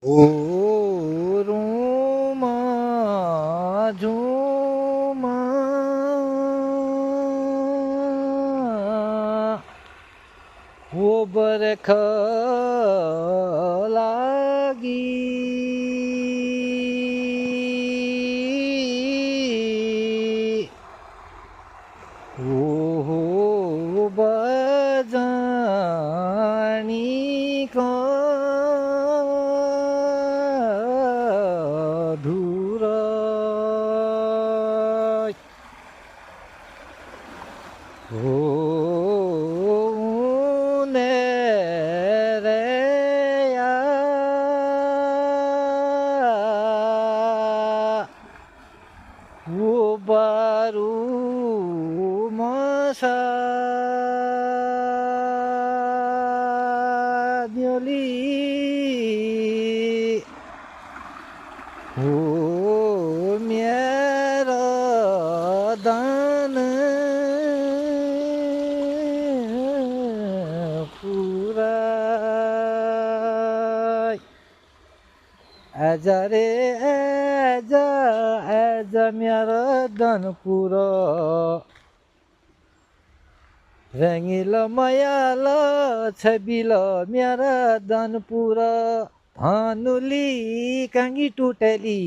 ओ रोमा झोमा वो बरख लागी ओ बजानी का धुर हो वो बारू मसा न्योली हो मेरो दान पुरा आज रे आज मेरो दान पुरा रंगीलो मयालो छबिलो मेरा दान पुरा धानुली कांगी टूटली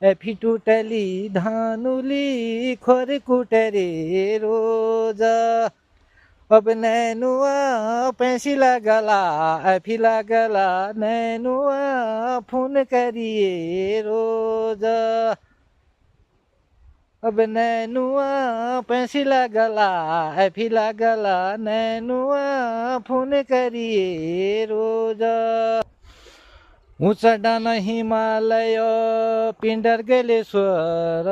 एफी टूटली धानुली खोरे कुटरे रोजा अब नैनुआ पैसी लगला एफी लगला नैनुआ फोन करिए रोजा अब नैनुआ पैसी लगला एफी लगला नैनुआ फोन करिए रोजा ऊंचा डान हिमालय पिंडर गलेश्वर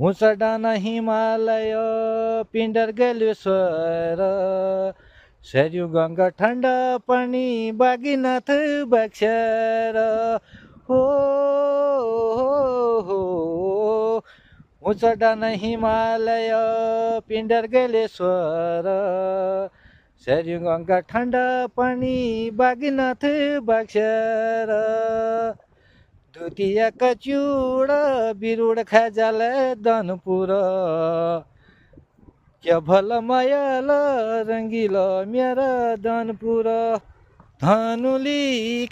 ऊंचा डान हिमालय पिंडर गलेश्वर सरयू गंगा ठंडा पानी बागीनाथ बक्षर हो ऊंचा डान हिमालय पिंडर गलेश्वर सरयू गंगा ठंडा पानी बागीनाथ बक्षर दुतिया कचूड़ बिरुड़ खजाल दनपुर क्या भल मयल रंगील मेरा दनपुर धानुली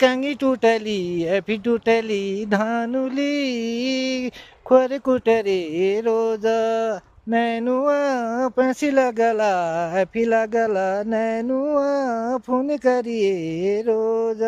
कांगी टूटली एफी टूटली धानुली खोरे कुटरे रोज नैनुआ पैसी लगला एफी लगला नैनुआ फोन करिए रोज।